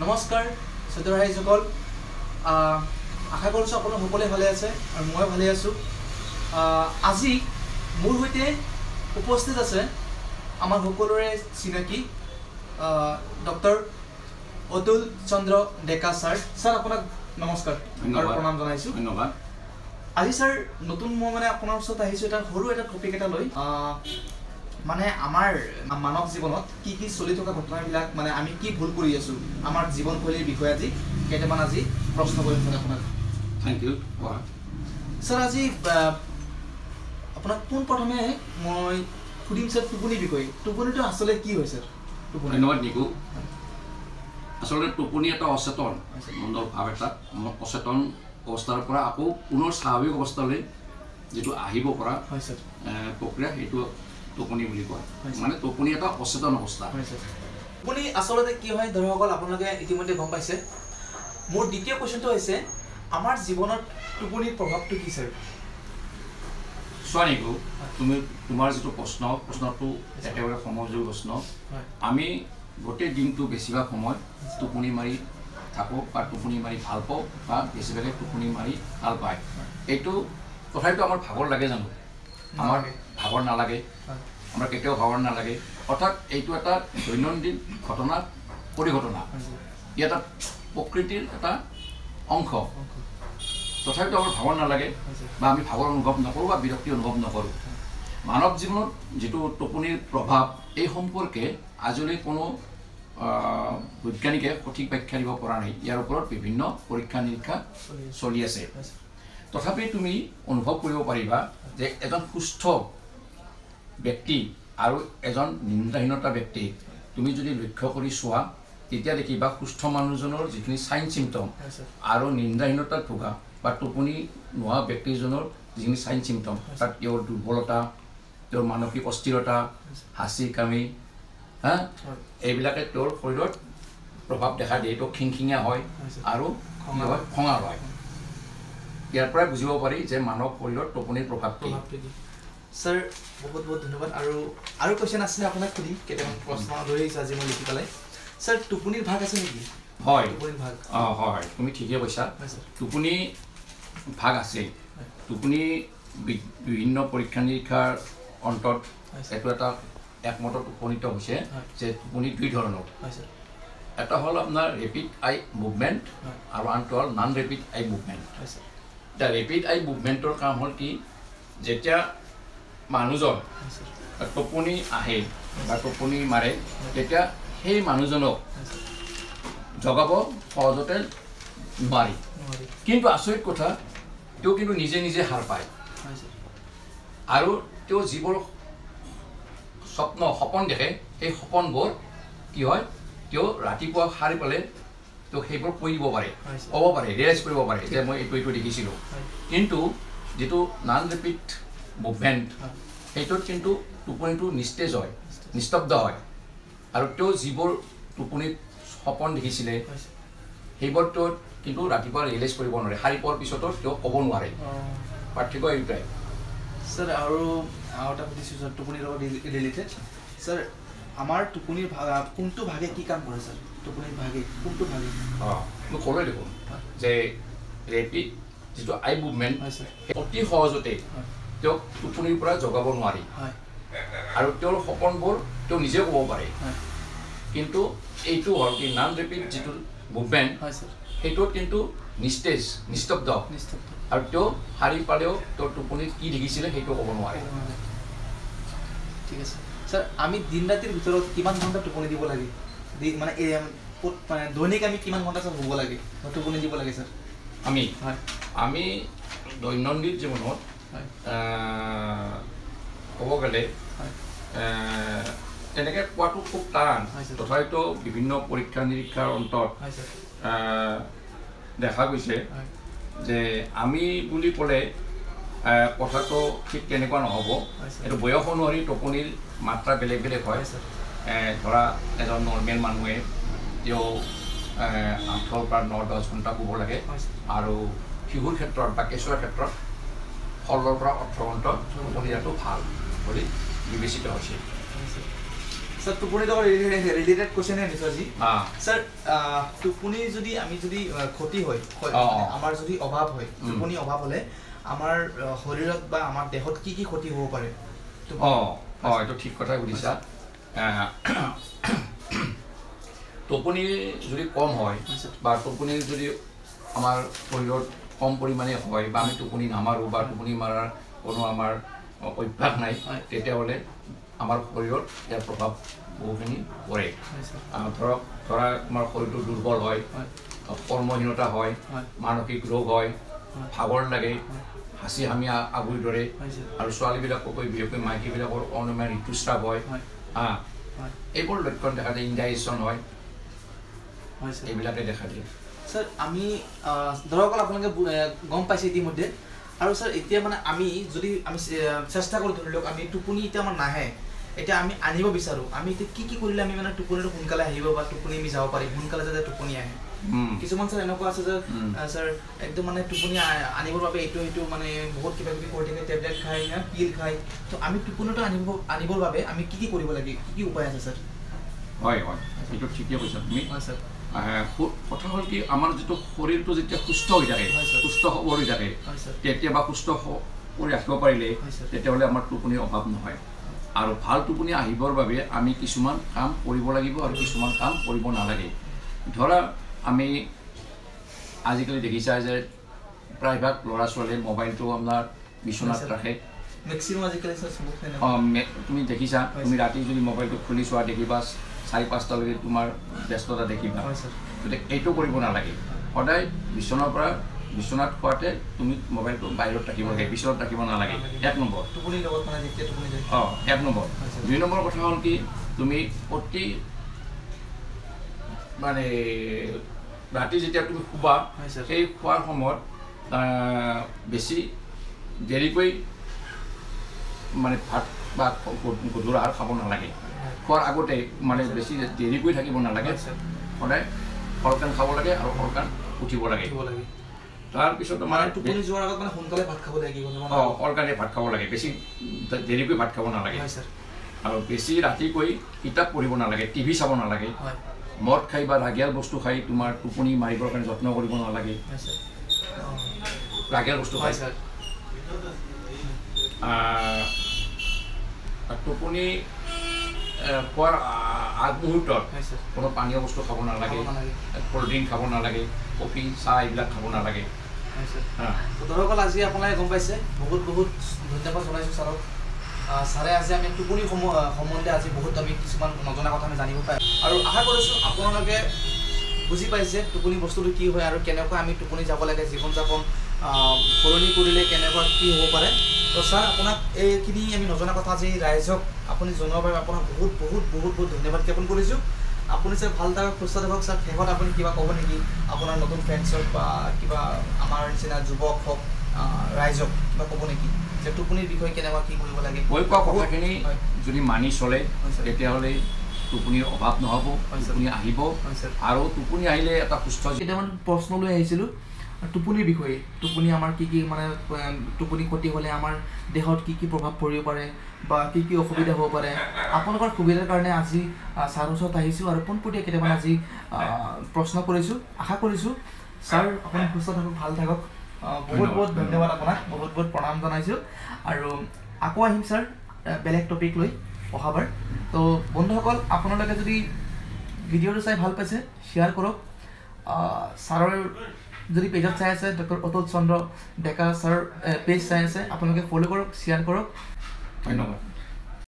নমস্কাৰ সদৰ ৰাইজসকল আশা কৰিছোঁ আপোনালোক সকলোৱে ভালে আছে আৰু মই ভালে আছোঁ আজি মোৰ সৈতে উপস্থিত আছে আমাৰ সকলোৰে চিনাকি ডক্টৰ অতুল চন্দ্ৰ ডেকা ছাৰ ছাৰ আপোনাক নমস্কাৰ আৰু প্ৰণাম জনাইছোঁ ধন্যবাদ আজি ছাৰ নতুন মই মানে আপোনাৰ ওচৰত আহিছোঁ এটা সৰু এটা টপিক এটা লৈ মানে আমাৰ মানৱ জীৱনত কি কি চলি থকা ঘটনাবিলাক মানে আমি কি ভুল কৰি আছোঁ আমাৰ জীৱনশৈলীৰ বিষয়ে আজি কেইটামান আজি প্ৰশ্ন কৰিম ছাৰ আপোনাক থেংক ইউ ছাৰ আজি আপোনাক পোনপ্ৰথমে মই সুধিম ছাৰ টোপনিৰ বিষয়ে টোপনিটো আচলতে কি হয় ছাৰ টোপনি ধন্যবাদ নিকু আচলতে টোপনি এটা অচেতন মনৰ ভাৱ এটা অচেতন অৱস্থাৰ পৰা আকৌ পুনৰ স্বাভাৱিক অৱস্থালৈ যিটো আহিব পৰা হয় ছাৰ প্ৰক্ৰিয়া সেইটো টোপনি বুলি কয় মানে টোপনি এটা অচেতন অৱস্থা টোপনি আচলতে কি হয় দৰ্শকসকল আপোনালোকে ইতিমধ্যে গম পাইছে মোৰ দ্বিতীয় কুৱেশ্যনটো হৈছে আমাৰ জীৱনত টোপনিৰ প্ৰভাৱটো কি ছাৰ চোৱা নিকু তুমি তোমাৰ যিটো প্ৰশ্নটো একেবাৰে সমজুৰ প্ৰশ্ন আমি গোটেই দিনটো বেছিভাগ সময় টোপনি মাৰি থাকোঁ বা টোপনি মাৰি ভাল পাওঁ বা বেছিভাগে টোপনি মাৰি ভাল পায় এইটো তথাপিতো আমাৰ ভাগৰ লাগে জানো আমাৰ ভাগৰ নালাগে আমাৰ কেতিয়াও ভাগৰ নালাগে অৰ্থাৎ এইটো এটা দৈনন্দিন ঘটনা পৰিঘটনা ই এটা প্ৰকৃতিৰ এটা অংশ তথাপিতো আমাৰ ভাগৰ নালাগে বা আমি ভাগৰ অনুভৱ নকৰোঁ বা বিৰক্তি অনুভৱ নকৰোঁ মানৱ জীৱনত যিটো টোপনিৰ প্ৰভাৱ এই সম্পৰ্কে আজিলৈ কোনো বৈজ্ঞানিকে সঠিক ব্যাখ্যা দিব পৰা নাই ইয়াৰ ওপৰত বিভিন্ন পৰীক্ষা নিৰীক্ষা চলি আছে তথাপি তুমি অনুভৱ কৰিব পাৰিবা যে এজন সুস্থ ব্যক্তি আৰু এজন নিন্দাহীনতা ব্যক্তি তুমি যদি লক্ষ্য কৰি চোৱা তেতিয়া দেখিবা সুস্থ মানুহজনৰ যিখিনি চাইন চিমটম আৰু নিন্দাহীনতাত ভোগা বা টোপনি নোহোৱা ব্যক্তিজনৰ যিখিনি চাইন চিমটম তাত তেওঁৰ দুৰ্বলতা তেওঁৰ মানসিক অস্থিৰতা হাঁচি কামি এইবিলাকে তেওঁৰ শৰীৰত প্ৰভাৱ দেখা দিয়ে এইটো খিংখিঙীয়া হয় আৰু খঙা হয় ইয়াৰ পৰাই বুজিব পাৰি যে মানৱ শৰীৰত টোপনিৰ প্ৰভাৱ কি ছাৰ বহুত বহুত ধন্যবাদ আৰু কুৱেশ্যন আছিলে আপোনাক সুধিম কেইটামান প্ৰশ্ন লৈ আহিছোঁ আজি মই লিখি পেলাই ছাৰ টোপনিৰ ভাগ আছে নেকি হয় টোপনিৰ ভাগ হয় তুমি ঠিকেই কৈছা টোপনি ভাগ আছে টোপনি বিভিন্ন পৰীক্ষা নিৰীক্ষাৰ অন্তত এইটো এটা একমত উপনীত হৈছে যে টোপনি দুই ধৰণৰ এটা হ'ল আপোনাৰ ৰেপিড আই মুভমেণ্ট আৰু আনটো হ'ল নন ৰেপিড আই মুভমেণ্ট এতিয়া ৰেপিড আই মুভমেণ্টৰ কাম হ'ল কি যেতিয়া মানুহজন টোপনি আহে বা টোপনি মাৰে তেতিয়া সেই মানুহজনক জগাব সহজতে নোৱাৰি কিন্তু আচৰিত কথা তেওঁ কিন্তু নিজে নিজে হাৰ পায় আৰু তেওঁ যিবোৰ সপোন দেখে সেই সপোনবোৰ কি হয় তেওঁ ৰাতিপুৱা সাৰি পেলাই তেওঁ সেইবোৰ কৈ দিব পাৰে ক'ব পাৰে ৰিয়েলাইজ কৰিব পাৰে যে মই এইটো দেখিছিলোঁ কিন্তু যিটো নন ৰেপিড মুভমেণ্ট সেইটোত কিন্তু টোপনিটো নিস্তেজ হয় নিস্তব্ধ হয় আৰু তেওঁ যিবোৰ টোপনিত সপোন দেখিছিলে সেইবোৰ তেওঁ কিন্তু ৰাতিপুৱা ৰিয়েলাইজ কৰিব নোৱাৰে সাৰি পোৱাৰ পিছতো তেওঁ ক'ব নোৱাৰে পাৰ্থক্য এইটোৱেই ছাৰ আৰু এটা সুধিছোঁ ছাৰ টোপনিৰ লগত ৰিলেটেড ছাৰ আমাৰ টোপনিৰ কোনটো ভাগে কি কাম কৰে ছাৰ টোপনিৰ ভাগে কোনটো ভাগে মই ক'লোৱে দেখোন যে ৰেপিড যিটো আই মুভমেণ্ট অতি সহজতে তেওঁক টোপনিৰ পৰা জগাব নোৱাৰি আৰু তেওঁৰ সপোনবোৰ তেওঁ নিজে ক'ব পাৰে কিন্তু এইটো হ'ল কি নন ৰেপিড যিটো মুভমেণ্ট সেইটোত কিন্তু নিস্তেজ নিস্তব্ধ আৰু তেওঁ সাৰি পালেও তেওঁৰ টোপনিত কি দেখিছিলে সেইটো ক'ব নোৱাৰে ঠিক আছে ছাৰ আমি দিন ৰাতিৰ ভিতৰত কিমান ঘণ্টা টোপনি দিব লাগে মানে মানে দৈনিক আমি কিমান ঘণ্টা ছাৰ শুব লাগে টোপনি দিব লাগে ছাৰ আমি দৈনন্দিন জীৱনত ক'ব গ'লে তেনেকৈ কোৱাটো খুব টান তথাপিতো বিভিন্ন পৰীক্ষা নিৰীক্ষাৰ অন্তত দেখা গৈছে যে আমি বুলি ক'লে কথাটো ঠিক তেনেকুৱা নহ'ব এইটো বয়স অনুসৰি টোপনিৰ মাত্ৰা বেলেগ বেলেগ হয় ধৰা এজন নৰ্মেল মানুহে তেওঁ 8ৰ পৰা 9-10 ঘণ্টা শুব লাগে আৰু শিশুৰ ক্ষেত্ৰত বা কেঁচুৱাৰ ক্ষেত্ৰত 16ৰ পৰা 18 ঘণ্টা টোপনি দিয়াটো ভাল বুলি বিবেচিত হৈছে স্যার টোপনি লগত রিলেটেড কোশ্চেন আনিছো আজি স্যার টোপনি যদি আমি যদি ক্ষতি হয় আমাৰ যদি অভাৱ হয় টোপনি অভাৱ হলে আমাৰ শৰীৰত বা আমাৰ দেহত কি কি ক্ষতি হ'ব পাৰে এইটো ঠিক কথা সুধিছা টোপনি যদি কম হয় বা টোপনি যদি আমাৰ শৰীৰত কম পৰিমাণে হয় বা আমি টোপনি নামাৰোঁ বা টোপনি মাৰাৰ কোনো আমাৰ অভ্যাস নাই তেতিয়াহ'লে আমাৰ শৰীৰত ইয়াৰ প্ৰভাৱ বহুখিনি পৰে ধৰা আমাৰ শৰীৰটো দুৰ্বল হয় কৰ্মহীনতা হয় মানসিক ৰোগ হয় ভাগৰ লাগে হাঁচি হামি আগুৰি ধৰে আৰু ছোৱালীবিলাককৈ বিশেষকৈ মাইকীবিলাকৰ অনিয়মীয়া ঋতুস্ৰাৱ হয় এইবোৰ লক্ষণ দেখা দিয়ে ইনডাইজেশ্যন হয় এইবিলাকে দেখা দিয়ে স্যাৰ আমি ধৰক আপোনালোকে গম পাইছে ইতিমধ্যে আৰু স্যাৰ এতিয়া মানে আমি যদি আমি চেষ্টা কৰোঁ ধৰি লওক আমি টোপনি এতিয়া আমাৰ নাহে এতিয়া আমি আনিব বিচাৰোঁ আমি এতিয়া কি কৰিলে আমি মানে টোপনিটো সোনকালে আহিব বা টোপনি আমি যাব পাৰিম সোনকালে যাতে টোপনি আহে কিছুমান স্যাৰ এনেকুৱা আছে যে স্যাৰ একদম মানে টোপনি আনিবৰ বাবে এইটো মানে বহুত কিবা কিবি কৰি থাকে টেবলেট খায় পিল খায় তো আমি টোপনিটো আনিবৰ বাবে আমি কি কৰিব লাগে কি উপায় আছে স্যাৰ হয় এইটো ঠিকেই কৈছা তুমি হয় স্যাৰ কথা হ'ল কি আমাৰ যিটো শৰীৰটো যেতিয়া সুস্থ হৈ থাকে সুস্থ সবল হৈ থাকে তেতিয়া বা সুস্থ কৰি ৰাখিব পাৰিলে তেতিয়াহ'লে আমাৰ টোপনিৰ অভাৱ নহয় আৰু ভাল টোপনি আহিবৰ বাবে আমি কিছুমান কাম কৰিব লাগিব আৰু কিছুমান কাম কৰিব নালাগে ধৰা আমি আজিকালি দেখিছা যে প্ৰায়ভাগ ল'ৰা ছোৱালীয়ে মোবাইলটো আপোনাৰ বিচনাত ৰাখে মেক্সিমাম আজিকালি তুমি দেখিছা তুমি ৰাতি যদি মোবাইলটো খুলি চোৱা দেখিবা 4-5টালৈকে তোমাৰ ব্যস্ততা দেখিবা গতিকে এইটো কৰিব নালাগে সদায় বিচনাত খোৱাতে তুমি মোবাইলটো বাহিৰত ৰাখিব লাগে বিচনাত ৰাখিব নালাগে 1 নম্বৰ 1 নম্বৰ 2 নম্বৰ কথা হ'ল কি তুমি অতি মানে ৰাতি যেতিয়া তুমি শুবা সেই খোৱাৰ সময়ত বেছি দেৰিকৈ মানে ভাত বা গধুৰ আহাৰ খাব নালাগে খোৱাৰ আগতে মানে বেছি দেৰিকৈ থাকিব নালাগে সদায় সৰকান খাব লাগে আৰু সৰকান উঠিব লাগে তাৰপিছত মানে টোপনি যোৱাৰ আগত মানে সোনকালে ভাত খাব লাগে সৰকানে ভাত খাব লাগে বেছি দেৰিকৈ ভাত খাব নালাগে আৰু বেছি ৰাতিকৈ কিতাপ পঢ়িব নালাগে টিভি চাব নালাগে মদ খাই বা ৰাগিয়াল বস্তু খাই তোমাৰ টোপনি মাৰিবৰ কাৰণে যত্ন কৰিব নালাগে ৰাগিয়াল বস্তু খাই টোপনি খোৱাৰ আগমুহূৰ্তত কোনো পানীয় বস্তু খাব নালাগে ক'ল্ড ড্ৰিংক খাব নালাগে কফি চাহ এইবিলাক খাব নালাগে দৰ্শকসকল আজি আপোনালোকে গম পাইছে বহুত ধন্যবাদ জনাইছোঁ ছাৰক ছাৰে আজি আমি টোপনি সম্বন্ধে আজি বহুত আমি কিছুমান নজনা কথা আমি জানিব পাৰিম আৰু আশা কৰিছোঁ আপোনালোকে বুজি পাইছে টোপনি বস্তুটো কি হয় আৰু কেনেকুৱা আমি টোপনি যাব লাগে জীৱন যাপন সলনি কৰিলে কেনেকুৱা কি হ'ব পাৰে তো ছাৰ আপোনাক এইখিনি আমি নজনা কথা আজি ৰাইজক আপুনি জনোৱাৰ বাবে আপোনাক বহুত ধন্যবাদ জ্ঞাপন কৰিছোঁ আপুনি ছাৰ ভাল থাকক সুস্থ থাকক ছাৰ শেষত আপুনি কিবা ক'ব নেকি আপোনাৰ নতুন ফ্ৰেণ্ডছক বা কিবা আমাৰ নিচিনা যুৱক হওক ৰাইজক কিবা ক'ব নেকি যে টোপনিৰ বিষয়ে কেনেকুৱা কি কৰিব লাগে কৈ কোৱা কথাখিনি যদি মানি চলে তেতিয়াহ'লে টোপনিৰ অভাৱ নহ'ব টোপনি আহিব আৰু টোপনি আহিলে এটা সুস্থ কেইটামান প্ৰশ্ন লৈ আহিছিলোঁ টোপনিৰ বিষয়ে টোপনি আমাৰ কি মানে টোপনি ক্ষতি হ'লে আমাৰ দেহত কি প্ৰভাৱ পৰিব পাৰে বা কি অসুবিধা হ'ব পাৰে আপোনালোকৰ সুবিধাৰ কাৰণে আজি ছাৰৰ ওচৰত আহিছোঁ আৰু পোনপটীয়া কেইটামান আজি প্ৰশ্ন কৰিছোঁ আশা কৰিছোঁ ছাৰ আপুনি সুস্থ থাকক ভাল থাকক বহুত ধন্যবাদ আপোনাক বহুত প্ৰণাম জনাইছোঁ আৰু আকৌ আহিম ছাৰ বেলেগ টপিক লৈ অহাবাৰ তো বন্ধুসকল আপোনালোকে যদি ভিডিঅ'টো চাই ভাল পাইছে শ্বেয়াৰ কৰক ছাৰৰ যদি পেজত চাই আছে ডক্টৰ অতুল চন্দ্ৰ ডেকা ছাৰ পেজ চাই আছে আপোনালোকে ফ'ল' কৰক শ্বেয়াৰ কৰক ধন্যবাদ